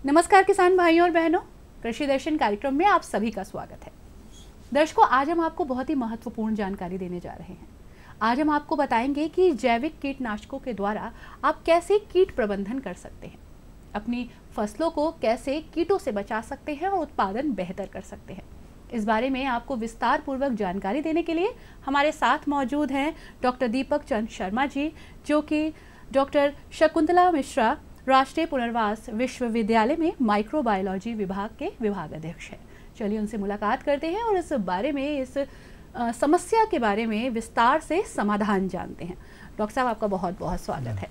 नमस्कार किसान भाइयों और बहनों, कृषि दर्शन कार्यक्रम में आप सभी का स्वागत है। दर्शकों, आज हम आपको बहुत ही महत्वपूर्ण जानकारी देने जा रहे हैं। आज हम आपको बताएंगे कि जैविक कीटनाशकों के द्वारा आप कैसे कीट प्रबंधन कर सकते हैं, अपनी फसलों को कैसे कीटों से बचा सकते हैं और उत्पादन बेहतर कर सकते हैं। इस बारे में आपको विस्तार पूर्वक जानकारी देने के लिए हमारे साथ मौजूद हैं डॉक्टर दीपक चंद शर्मा जी, जो कि डॉक्टर शकुंतला मिश्रा राष्ट्रीय पुनर्वास विश्वविद्यालय में माइक्रोबायोलॉजी विभाग के विभाग अध्यक्ष हैं। चलिए उनसे मुलाकात करते हैं और इस बारे में, इस समस्या के बारे में विस्तार से समाधान जानते हैं। डॉक्टर साहब, आपका बहुत बहुत स्वागत है।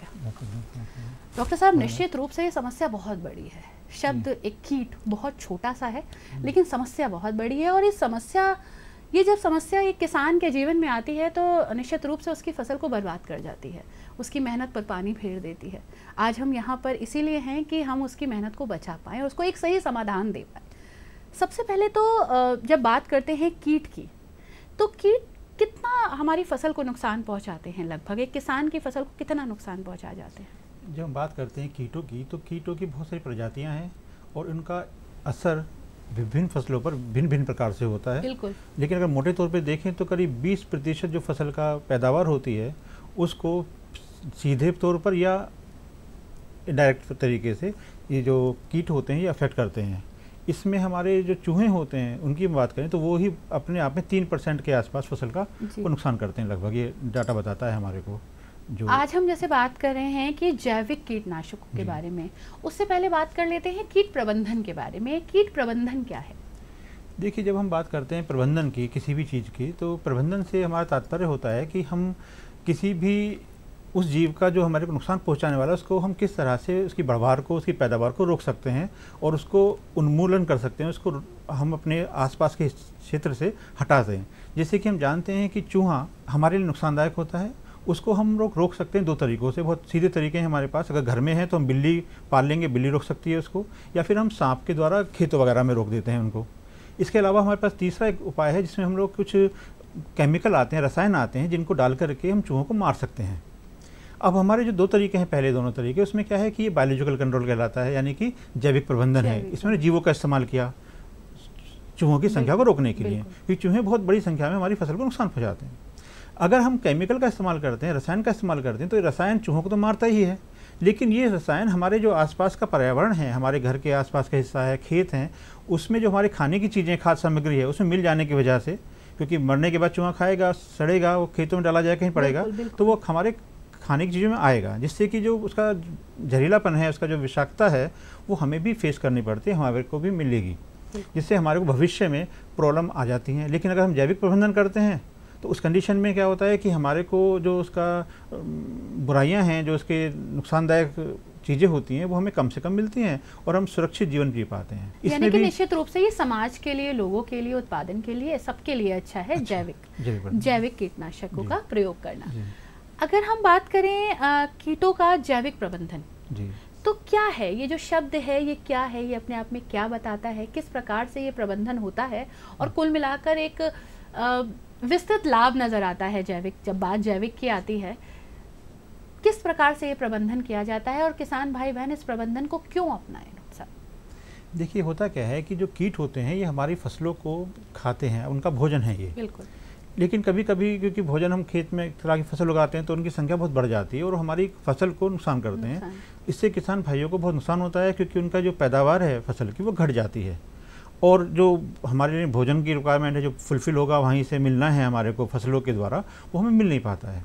डॉक्टर साहब, निश्चित रूप से ये समस्या बहुत बड़ी है। शब्द एक कीट बहुत छोटा सा है, लेकिन समस्या बहुत बड़ी है। और ये जब समस्या एक किसान के जीवन में आती है तो निश्चित रूप से उसकी फसल को बर्बाद कर जाती है, उसकी मेहनत पर पानी फेर देती है। आज हम यहाँ पर इसीलिए हैं कि हम उसकी मेहनत को बचा पाएँ और उसको एक सही समाधान दे पाएँ। सबसे पहले तो जब बात करते हैं कीट की, तो कीट कितना हमारी फसल को नुकसान पहुँचाते हैं? लगभग एक किसान की फसल को कितना नुकसान पहुँचा जाते हैं? जब हम बात करते हैं कीटों की, तो कीटों की बहुत सारी प्रजातियां हैं और उनका असर विभिन्न फसलों पर भिन्न भिन्न प्रकार से होता है। बिल्कुल। लेकिन अगर मोटे तौर पे देखें तो करीब 20% जो फसल का पैदावार होती है उसको सीधे तौर पर या डायरेक्ट तरीके से ये जो कीट होते हैं ये अफेक्ट करते हैं। इसमें हमारे जो चूहे होते हैं उनकी बात करें तो वो ही अपने आप में 3% के आसपास फसल का को नुकसान करते हैं, लगभग ये डाटा बताता है हमारे को। जो आज हम जैसे बात कर रहे हैं कि जैविक कीटनाशकों के बारे में, उससे पहले बात कर लेते हैं कीट प्रबंधन के बारे में। कीट प्रबंधन क्या है? देखिए, जब हम बात करते हैं प्रबंधन की, किसी भी चीज़ की, तो प्रबंधन से हमारा तात्पर्य होता है कि हम किसी भी उस जीव का जो हमारे को नुकसान पहुंचाने वाला है उसको हम किस तरह से उसकी बढ़वार को, उसकी पैदावार को रोक सकते हैं और उसको उन्मूलन कर सकते हैं, उसको हम अपने आसपास के क्षेत्र से हटा दें। जैसे कि हम जानते हैं कि चूहा हमारे लिए नुकसानदायक होता है, उसको हम रोक सकते हैं 2 तरीक़ों से। बहुत सीधे तरीके हैं हमारे पास। अगर घर में है तो हम बिल्ली पाल लेंगे, बिल्ली रोक सकती है उसको, या फिर हम सांप के द्वारा खेतों वगैरह में रोक देते हैं उनको। इसके अलावा हमारे पास तीसरा एक उपाय है जिसमें हम लोग कुछ केमिकल आते हैं, रसायन आते हैं, जिनको डाल करके हम चूहों को मार सकते हैं। अब हमारे जो 2 तरीके हैं, पहले दोनों तरीके, उसमें क्या है कि ये बायोलॉजिकल कंट्रोल कहलाता है, यानी कि जैविक प्रबंधन है। इसमें जीवों का इस्तेमाल किया चूहों की संख्या को रोकने के लिए, क्योंकि चूहे बहुत बड़ी संख्या में हमारी फसल को नुकसान पहुँचाते हैं। अगर हम केमिकल का इस्तेमाल करते हैं, रसायन का इस्तेमाल करते हैं, तो ये रसायन चूहों को तो मारता ही है, लेकिन ये रसायन हमारे जो आसपास का पर्यावरण है, हमारे घर के आसपास का हिस्सा है, खेत हैं, उसमें जो हमारे खाने की चीज़ें, खाद्य सामग्री है, उसमें मिल जाने की वजह से, क्योंकि मरने के बाद चूहा खाएगा, सड़ेगा, वो खेतों में डाला जाए, कहीं पड़ेगा, तो वो हमारे खाने की चीज़ों में आएगा, जिससे कि जो उसका जहरीलापन है, उसका जो विषाक्तता है, वो हमें भी फेस करनी पड़ती है, हमारे को भी मिलेगी, जिससे हमारे को भविष्य में प्रॉब्लम आ जाती हैं। लेकिन अगर हम जैविक प्रबंधन करते हैं तो उस कंडीशन में क्या होता है कि हमारे को जो उसका बुराइयां हैं, जो उसके नुकसानदायक चीज़ें होती हैं, वो हमें कम से कम मिलती हैं और हम सुरक्षित जीवन जी पाते हैं। यानी कि निश्चित रूप से ये समाज के लिए, लोगों के लिए, उत्पादन के लिए, सबके लिए अच्छा है जैविक कीटनाशकों का प्रयोग करना। अगर हम बात करें कीटों का जैविक प्रबंधन, तो क्या है ये जो शब्द है, ये क्या है, ये अपने आप में क्या बताता है, किस प्रकार से ये प्रबंधन होता है, और कुल मिलाकर एक विस्तृत लाभ नजर आता है जब बात जैविक की आती है, किस प्रकार से ये प्रबंधन किया जाता है और किसान भाई बहन इस प्रबंधन को क्यों अपनाएं? देखिए, होता क्या है कि जो कीट होते हैं ये हमारी फसलों को खाते हैं, उनका भोजन है ये। बिल्कुल। लेकिन कभी कभी क्योंकि भोजन, हम खेत में एक तरह की फसल उगाते हैं तो उनकी संख्या बहुत बढ़ जाती है और हमारी फसल को नुकसान करते हैं। इससे किसान भाइयों को बहुत नुकसान होता है, क्योंकि उनका जो पैदावार है फसल की वो घट जाती है, और जो हमारे लिए भोजन की रिक्वायरमेंट है, जो फुलफिल होगा वहीं से मिलना है हमारे को फसलों के द्वारा, वो हमें मिल नहीं पाता है।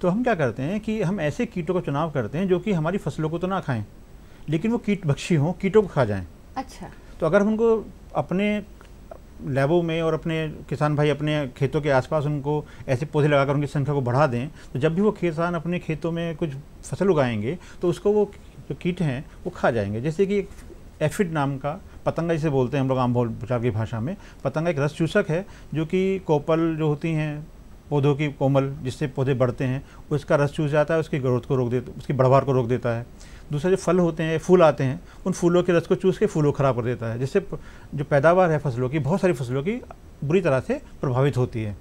तो हम क्या करते हैं कि हम ऐसे कीटों का चुनाव करते हैं जो कि हमारी फसलों को तो ना खाएं, लेकिन वो कीट भक्षी हों, कीटों को खा जाएं। अच्छा। तो अगर हम उनको अपने लैबों में और अपने किसान भाई अपने खेतों के आसपास उनको ऐसे पौधे लगाकर उनकी संख्या को बढ़ा दें, तो जब भी वो किसान अपने खेतों में कुछ फसल उगाएंगे तो उसको वो जो कीट हैं वो खा जाएंगे। जैसे कि एक एफिड नाम का पतंगा, जिसे बोलते हैं हम लोग आम बोलचाल की भाषा में, पतंगा एक रस चूसक है जो कि कोपल जो होती हैं पौधों की, कोमल जिससे पौधे बढ़ते हैं, उसका रस चूस जाता है, उसकी ग्रोथ को रोक देता, उसकी बढ़वार को रोक देता है। दूसरा जो फल होते हैं, फूल आते हैं, उन फूलों के रस को चूस के फूलों खराब कर देता है, जिससे जो पैदावार है फसलों की, बहुत सारी फसलों की बुरी तरह से प्रभावित होती है।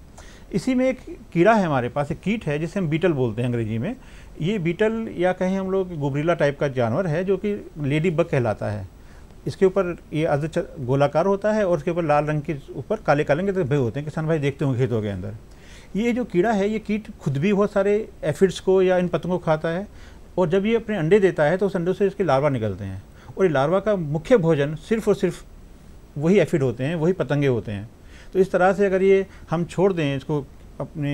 इसी में एक कीड़ा है हमारे पास, एक कीट है जिसे हम बीटल बोलते हैं अंग्रेजी में। ये बीटल या कहें हम लोग गुबरीला टाइप का जानवर है जो कि लेडी बग कहलाता है। इसके ऊपर ये गोलाकार होता है और उसके ऊपर लाल रंग के ऊपर काले काले के धब्बे होते हैं, किसान भाई देखते होंगे खेतों के अंदर। ये जो कीड़ा है, ये कीट खुद भी बहुत सारे एफिड्स को या इन पतंगों को खाता है, और जब ये अपने अंडे देता है तो उस अंडों से इसके लार्वा निकलते हैं, और ये लार्वा का मुख्य भोजन सिर्फ और सिर्फ वही एफिड होते हैं, वही पतंगे होते हैं। तो इस तरह से अगर ये हम छोड़ दें इसको, अपने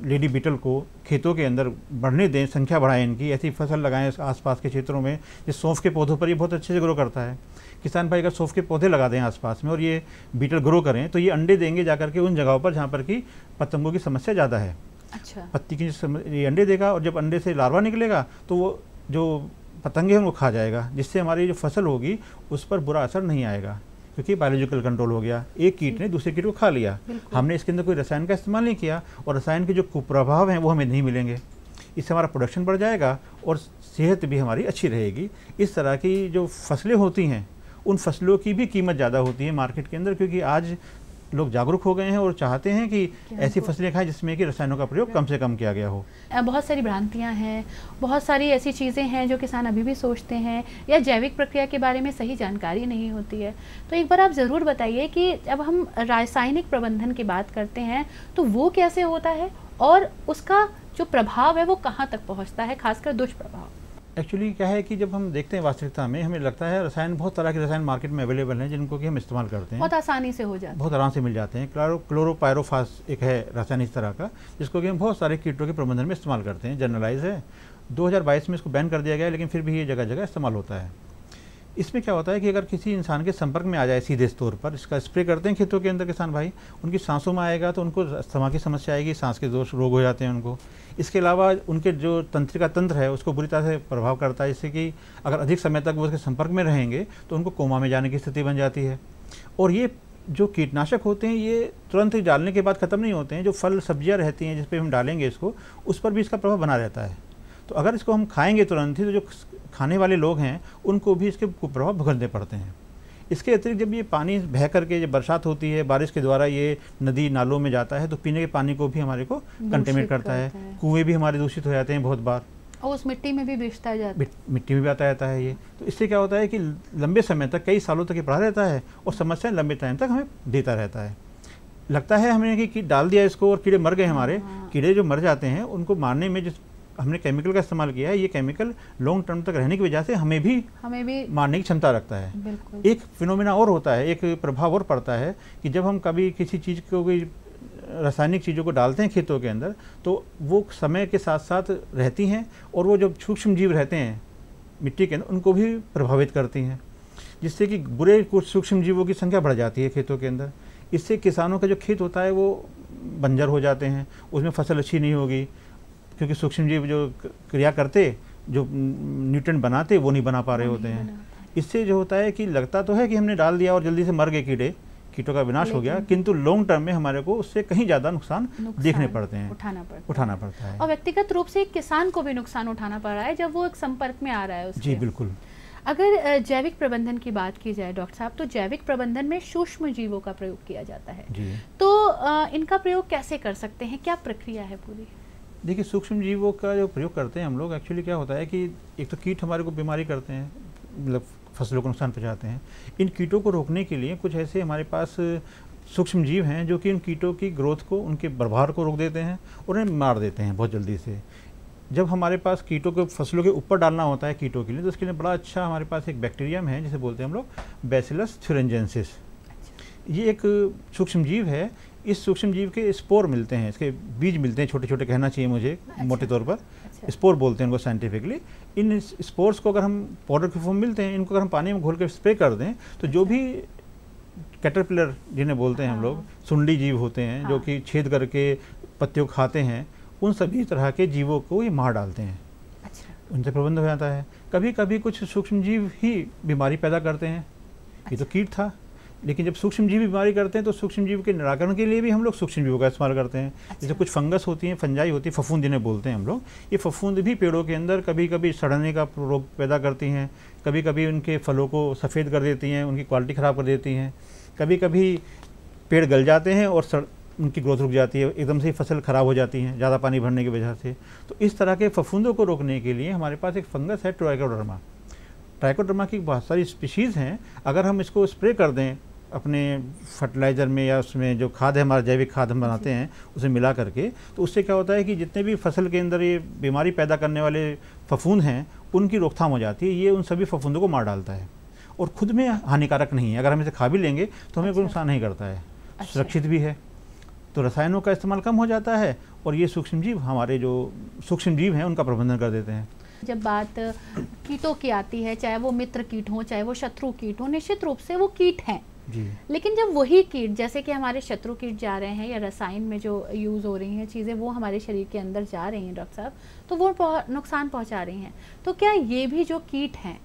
लेडी बीटल को खेतों के अंदर बढ़ने दें, संख्या बढ़ाएं इनकी, ऐसी फसल लगाएं आसपास के क्षेत्रों में। जिस सौंफ के पौधों पर ये बहुत अच्छे से ग्रो करता है, किसान भाई अगर सौंफ के पौधे लगा दें आसपास में और ये बीटल ग्रो करें तो ये अंडे देंगे जाकर के उन जगहों पर जहाँ पर कि पतंगों की समस्या ज़्यादा है। अच्छा। पत्ती की ये अंडे देगा, और जब अंडे से लार्वा निकलेगा तो वो जो पतंगे हैं वो खा जाएगा, जिससे हमारी जो फसल होगी उस पर बुरा असर नहीं आएगा, क्योंकि बायोलॉजिकल कंट्रोल हो गया। एक कीट ने दूसरे कीट को खा लिया, हमने इसके अंदर कोई रसायन का इस्तेमाल नहीं किया, और रसायन के जो कुप्रभाव हैं वो हमें नहीं मिलेंगे। इससे हमारा प्रोडक्शन बढ़ जाएगा और सेहत भी हमारी अच्छी रहेगी। इस तरह की जो फसलें होती हैं उन फसलों की भी कीमत ज़्यादा होती है मार्केट के अंदर, क्योंकि आज लोग जागरूक हो गए हैं और चाहते हैं कि ऐसी फसलें खाएं जिसमें कि रसायनों का प्रयोग कम से कम किया गया हो। बहुत सारी भ्रांतियां हैं, बहुत सारी ऐसी चीज़ें हैं जो किसान अभी भी सोचते हैं, या जैविक प्रक्रिया के बारे में सही जानकारी नहीं होती है। तो एक बार आप ज़रूर बताइए कि जब हम रासायनिक प्रबंधन की बात करते हैं तो वो कैसे होता है, और उसका जो प्रभाव है वो कहाँ तक पहुँचता है, खासकर दुष्प्रभाव। एक्चुअली क्या है कि जब हम देखते हैं वास्तविकता में, हमें लगता है रसायन, बहुत तरह के रसायन मार्केट में अवेलेबल हैं जिनको कि हम इस्तेमाल करते हैं, बहुत आसानी से हो जाता है, बहुत आराम से मिल जाते हैं। क्लोरोपायरोफास एक है रसायन इस तरह का, जिसको कि हम बहुत सारे कीटों के प्रबंधन में इस्तेमाल करते हैं। जनरलाइज है, 2022 में इसको बैन कर दिया गया है, लेकिन फिर भी ये जगह जगह इस्तेमाल होता है। इसमें क्या होता है कि अगर किसी इंसान के संपर्क में आ जाए सीधे तौर पर, इसका स्प्रे करते हैं खेतों के अंदर किसान भाई, उनकी सांसों में आएगा तो उनको अस्थमा की समस्या आएगी, सांस के दोष रोग हो जाते हैं उनको। इसके अलावा उनके जो तंत्रिका तंत्र है उसको बुरी तरह से प्रभाव करता है, जिससे कि अगर अधिक समय तक वो उसके संपर्क में रहेंगे तो उनको कोमा में जाने की स्थिति बन जाती है। और ये जो कीटनाशक होते हैं ये तुरंत ही डालने के बाद ख़त्म नहीं होते हैं, जो फल सब्जियाँ रहती हैं जिस पर हम डालेंगे इसको, उस पर भी इसका प्रभाव बना रहता है। तो अगर इसको हम खाएंगे तुरंत ही तो जो खाने वाले लोग हैं उनको भी इसके कुप्रभाव भुगतने पड़ते हैं। इसके अतिरिक्त जब ये पानी बह करके, जब बरसात होती है, बारिश के द्वारा ये नदी नालों में जाता है तो पीने के पानी को भी हमारे को कंटेमिनेट करता है। कुएँ भी हमारे दूषित हो जाते हैं बहुत बार, और उस मिट्टी में भी बिछता जाता है, मिट्टी में भी आता रहता है ये। तो इससे क्या होता है कि लंबे समय तक, कई सालों तक ये पड़ा रहता है और समस्या लंबे टाइम तक हमें देता रहता है। लगता है हमें कि डाल दिया इसको और कीड़े मर गए हमारे। कीड़े जो मर जाते हैं उनको मारने में जिस हमने केमिकल का इस्तेमाल किया है, ये केमिकल लॉन्ग टर्म तक रहने की वजह से हमें भी मारने की क्षमता रखता है। एक फिनोमेना और होता है, एक प्रभाव और पड़ता है कि जब हम कभी किसी चीज़ को, कोई रासायनिक चीज़ों को डालते हैं खेतों के अंदर, तो वो समय के साथ साथ रहती हैं और वो जो सूक्ष्म जीव रहते हैं मिट्टी के अंदर उनको भी प्रभावित करती हैं, जिससे कि बुरे कुछ सूक्ष्म जीवों की संख्या बढ़ जाती है खेतों के अंदर। इससे किसानों का जो खेत होता है वो बंजर हो जाते हैं, उसमें फसल अच्छी नहीं होगी, क्योंकि सूक्ष्म जीव जो क्रिया करते, जो न्यूट्रिएंट बनाते, वो नहीं बना पा रहे होते हैं। इससे जो होता है कि लगता तो है कि हमने डाल दिया और जल्दी से मर गए कीटों का विनाश हो गया, किंतु लॉन्ग टर्म में हमारे को उससे कहीं ज़्यादा नुकसान देखने पड़ते हैं, उठाना पड़ता है। और व्यक्तिगत रूप से किसान को भी नुकसान उठाना पड़ रहा है जब वो एक संपर्क में आ रहा है उसके। जी बिल्कुल। अगर जैविक प्रबंधन की बात की जाए डॉक्टर साहब, तो जैविक प्रबंधन में सूक्ष्म जीवों का प्रयोग किया जाता है जी। तो इनका प्रयोग कैसे कर सकते हैं, क्या प्रक्रिया है पूरी? देखिए, सूक्ष्म जीवों का जो प्रयोग करते हैं हम लोग, एक्चुअली क्या होता है कि एक तो कीट हमारे को बीमारी करते हैं, मतलब फसलों को नुकसान पहुंचाते हैं। इन कीटों को रोकने के लिए कुछ ऐसे हमारे पास सूक्ष्म जीव हैं जो कि उन कीटों की ग्रोथ को, उनके बढ़वार को रोक देते हैं और उन्हें मार देते हैं बहुत जल्दी से। जब हमारे पास कीटों को फसलों के ऊपर डालना होता है कीटों के लिए, तो उसके लिए बड़ा अच्छा हमारे पास एक बैक्टीरियम है जिसे बोलते हैं हम लोग बैसिलस थुरिंजेंसिस। ये एक सूक्ष्म जीव है। इस सूक्ष्म जीव के स्पोर मिलते हैं, इसके बीज मिलते हैं, छोटे छोटे कहना चाहिए मुझे, मोटे तौर पर स्पोर बोलते हैं उनको साइंटिफिकली। इन स्पोर्स को अगर हम पाउडर के फॉर्म मिलते हैं, इनको अगर हम पानी में घोल कर स्प्रे कर दें तो जो भी कैटरपिलर जिन्हें बोलते हैं हम लोग, सुंडी जीव होते हैं जो कि छेद करके पत्तियों को खाते हैं, उन सभी तरह के जीवों को ये मार डालते हैं। उनसे प्रबंध हो जाता है। कभी कभी कुछ सूक्ष्म जीव ही बीमारी पैदा करते हैं, ये तो कीट था, लेकिन जब सूक्ष्म जीव बीमारी करते हैं तो सूक्ष्म जीव के निराकरण के लिए भी हम लोग सूक्ष्म जीवों का इस्तेमाल करते हैं। जैसे कुछ फंगस होती हैं, फंजाई होती है, फफूंद जिन्हें बोलते हैं हम लोग, ये फफूंद भी पेड़ों के अंदर कभी कभी सड़ने का रोग पैदा करती हैं, कभी कभी उनके फलों को सफ़ेद कर देती हैं, उनकी क्वालिटी ख़राब कर देती हैं, कभी कभी पेड़ गल जाते हैं और उनकी ग्रोथ रुक जाती है, एकदम से फसल ख़राब हो जाती है ज़्यादा पानी भरने की वजह से। तो इस तरह के फफूंदों को रोकने के लिए हमारे पास एक फंगस है, ट्राइकोडर्मा। ट्राइकोडर्मा की बहुत सारी स्पीशीज़ हैं, अगर हम इसको स्प्रे कर दें अपने फर्टिलाइज़र में या उसमें जो खाद है, हमारा जैविक खाद हम बनाते हैं उसे मिला करके, तो उससे क्या होता है कि जितने भी फसल के अंदर ये बीमारी पैदा करने वाले फफूंद हैं उनकी रोकथाम हो जाती है। ये उन सभी फफूंदों को मार डालता है और खुद में हानिकारक नहीं है। अगर हम इसे खा भी लेंगे तो हमें कोई नुकसान नहीं करता है, सुरक्षित भी है। तो रसायनों का इस्तेमाल कम हो जाता है और ये सूक्ष्मजीव, हमारे जो सूक्ष्मजीव हैं उनका प्रबंधन कर देते हैं। जब बात कीटों की आती है, चाहे वो मित्र कीट हों चाहे वो शत्रु कीट हों, निश्चित रूप से वो कीट हैं जी। लेकिन जब वही कीट, जैसे कि हमारे शत्रु कीट जा रहे हैं या रसायन में जो यूज़ हो रही हैं चीज़ें वो हमारे शरीर के अंदर जा रही हैं डॉक्टर साहब, तो वो नुकसान पहुंचा रही हैं, तो क्या ये भी जो कीट हैं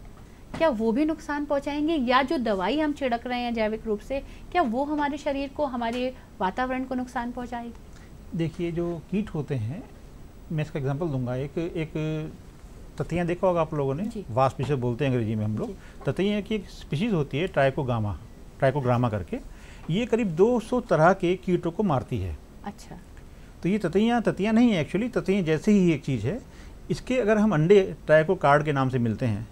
क्या वो भी नुकसान पहुंचाएंगे, या जो दवाई हम छिड़क रहे हैं जैविक रूप से क्या वो हमारे शरीर को, हमारे वातावरण को नुकसान पहुंचाएगी? देखिए, जो कीट होते हैं, मैं इसका एग्जांपल दूंगा। एक ततैया देखा होगा आप लोगों ने, वास्प जिसे बोलते हैं अंग्रेजी में हम लोग। ततैया की एक स्पीशीज़ होती है ट्राइकोग्रामा करके, ये करीब 200 तरह के कीटों को मारती है। अच्छा। तो ये ततैया नहीं है एक्चुअली, ततैया जैसे ही एक चीज़ है। इसके अगर हम अंडे ट्राइको कार्ड के नाम से मिलते हैं,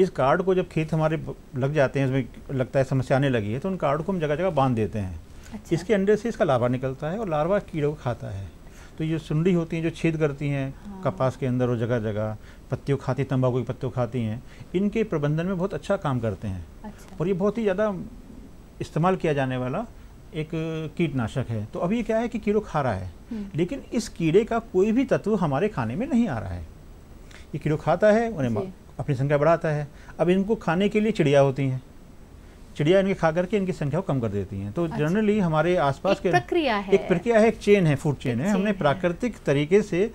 इस कार्ड को जब खेत हमारे लग जाते हैं, उसमें लगता है समस्या आने लगी है, तो उन कार्ड को हम जगह जगह बांध देते हैं। अच्छा। इसके अंडे से इसका लार्वा निकलता है और लार्वा कीड़ों को खाता है। तो ये सुंडी होती हैं जो छेद करती हैं कपास के अंदर और जगह जगह, पत्तियों खाती, तंबाकू की पत्तियों खाती हैं, इनके प्रबंधन में बहुत अच्छा काम करते हैं। अच्छा। और ये बहुत ही ज़्यादा इस्तेमाल किया जाने वाला एक कीटनाशक है। तो अभी क्या है कि कीड़ों खा रहा है, लेकिन इस कीड़े का कोई भी तत्व हमारे खाने में नहीं आ रहा है। ये कीड़ों खाता है, उन्हें अपनी संख्या बढ़ाता है। अब इनको खाने के लिए चिड़िया होती हैं, चिड़िया इनके खा करके इनकी संख्या को कम कर देती हैं। तो जनरली हमारे आसपास के प्रक्रिया है, एक चेन है, फूड चेन है। हमने प्राकृतिक तरीके से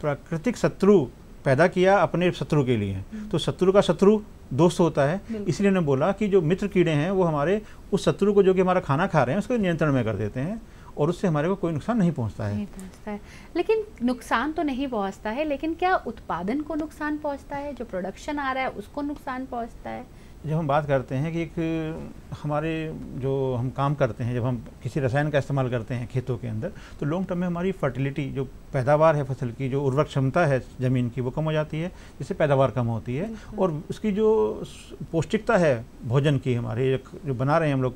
प्राकृतिक शत्रु पैदा किया अपने शत्रु के लिए। तो शत्रु का शत्रु दोस्त होता है, इसलिए ने बोला कि जो मित्र कीड़े हैं वो हमारे उस शत्रु को, जो कि हमारा खाना खा रहे हैं, उसको नियंत्रण में कर देते हैं और उससे हमारे को कोई नुकसान नहीं पहुंचता है। लेकिन नुकसान तो नहीं पहुंचता है, लेकिन क्या उत्पादन को नुकसान पहुंचता है, जो प्रोडक्शन आ रहा है उसको नुकसान पहुंचता है? जब हम बात करते हैं कि एक हमारे जो हम काम करते हैं, जब हम किसी रसायन का इस्तेमाल करते हैं खेतों के अंदर, तो लॉन्ग टर्म में हमारी फर्टिलिटी, जो पैदावार है फसल की, जो उर्वरक क्षमता है ज़मीन की, वो कम हो जाती है, जिससे पैदावार कम होती है। और उसकी जो पौष्टिकता है भोजन की, हमारे जो बना रहे हैं हम लोग,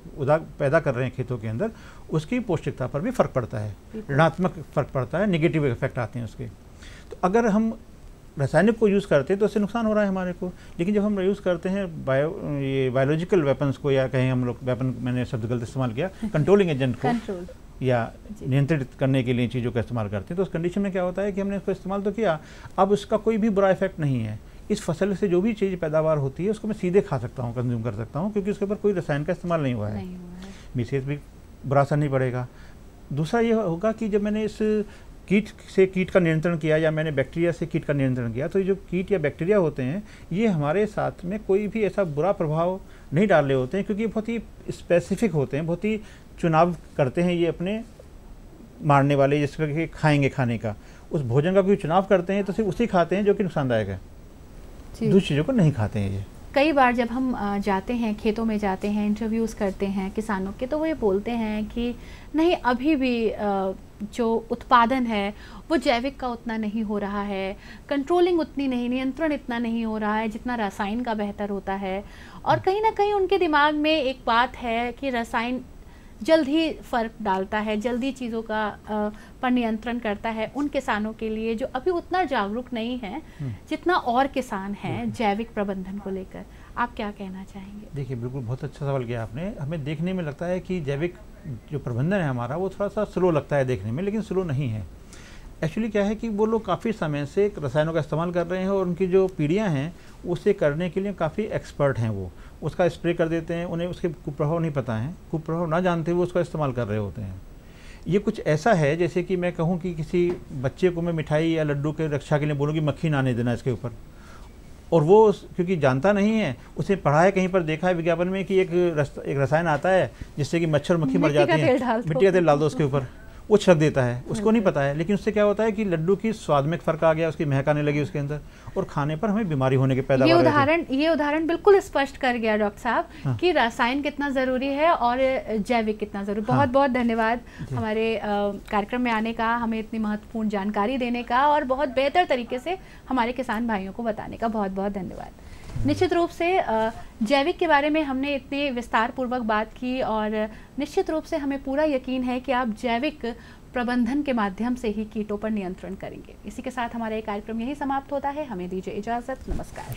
पैदा कर रहे हैं खेतों के अंदर, उसकी पौष्टिकता पर भी फ़र्क पड़ता है, ऋणात्मक फ़र्क पड़ता है, नेगेटिव इफेक्ट आते हैं उसके। तो अगर हम रासायनिक को यूज़ करते हैं तो उससे नुकसान हो रहा है हमारे को, लेकिन जब हम यूज़ करते हैं ये बायोलॉजिकल वेपन्स को, या कहें हम लोग वेपन, मैंने शब्द गलत इस्तेमाल किया, कंट्रोलिंग एजेंट को या नियंत्रित करने के लिए चीज़ों का इस्तेमाल करते हैं, तो उस कंडीशन में क्या होता है कि हमने इसको इस्तेमाल तो किया, अब उसका कोई भी बुरा इफेक्ट नहीं है। इस फसल से जो भी चीज़ पैदावार होती है उसको मैं सीधे खा सकता हूँ, कंज्यूम कर सकता हूँ, क्योंकि उसके ऊपर कोई रसायन का इस्तेमाल नहीं हुआ है, विशेष भी बुरा असर नहीं पड़ेगा। दूसरा ये होगा कि जब मैंने इस कीट से कीट का नियंत्रण किया, या मैंने बैक्टीरिया से कीट का नियंत्रण किया, तो जो कीट या बैक्टीरिया होते हैं ये हमारे साथ में कोई भी ऐसा बुरा प्रभाव नहीं डाल रहे होते हैं, क्योंकि बहुत ही स्पेसिफिक होते हैं, बहुत ही चुनाव करते हैं ये अपने मारने वाले, जिसका कि खाएंगे खाने का, उस भोजन का कोई चुनाव करते हैं तो सिर्फ उसी खाते हैं जो कि नुकसानदायक है, दूसरी चीज़ों को नहीं खाते हैं ये। कई बार जब हम जाते हैं, खेतों में जाते हैं, इंटरव्यूज़ करते हैं किसानों के, तो वो ये बोलते हैं कि नहीं, अभी भी जो उत्पादन है वो जैविक का उतना नहीं हो रहा है, कंट्रोलिंग उतनी नहीं, नियंत्रण इतना नहीं हो रहा है जितना रासायन का बेहतर होता है। और कहीं ना कहीं उनके दिमाग में एक बात है कि रासायन जल्द ही फ़र्क डालता है, जल्दी चीज़ों का पर नियंत्रण करता है उन किसानों के लिए जो अभी उतना जागरूक नहीं है जितना और किसान हैं जैविक प्रबंधन को लेकर। आप क्या कहना चाहेंगे? देखिए, बिल्कुल बहुत अच्छा सवाल किया आपने। हमें देखने में लगता है कि जैविक जो प्रबंधन है हमारा वो थोड़ा सा स्लो लगता है देखने में, लेकिन स्लो नहीं है। एक्चुअली क्या है कि वो लोग काफ़ी समय से रसायनों का इस्तेमाल कर रहे हैं और उनकी जो पीढ़ियाँ हैं उसे करने के लिए काफ़ी एक्सपर्ट हैं। वो उसका स्प्रे कर देते हैं, उन्हें उसके कुप्रभाव नहीं पता है, कुप्रभाव ना जानते हुए उसका इस्तेमाल कर रहे होते हैं। ये कुछ ऐसा है जैसे कि मैं कहूँ कि किसी बच्चे को मैं मिठाई या लड्डू के रक्षा के लिए बोलूँ कि मक्खी ना आने देना इसके ऊपर, और वो क्योंकि जानता नहीं है, उसे पढ़ा है, कहीं पर देखा है विज्ञापन में कि एक रसायन आता है जिससे कि मच्छर मक्खी मर जाती है, मिट्टी का तेल डाल दो उसके ऊपर, वो छिड़क देता है, उसको नहीं पता है। लेकिन उससे क्या होता है कि लड्डू की स्वाद में फ़र्क आ गया, उसकी महक आने लगी उसके अंदर, और खाने पर हमें बीमारी होने के पैदा। ये उदाहरण बिल्कुल स्पष्ट कर गया डॉक्टर साहब कि रासायन कितना ज़रूरी है और जैविक कितना ज़रूरी। बहुत बहुत धन्यवाद हमारे कार्यक्रम में आने का, हमें इतनी महत्वपूर्ण जानकारी देने का और बहुत बेहतर तरीके से हमारे किसान भाइयों को बताने का। बहुत बहुत धन्यवाद। निश्चित रूप से जैविक के बारे में हमने इतने विस्तार पूर्वक बात की और निश्चित रूप से हमें पूरा यकीन है कि आप जैविक प्रबंधन के माध्यम से ही कीटों पर नियंत्रण करेंगे। इसी के साथ हमारा ये कार्यक्रम यही समाप्त होता है। हमें दीजिए इजाज़त। नमस्कार।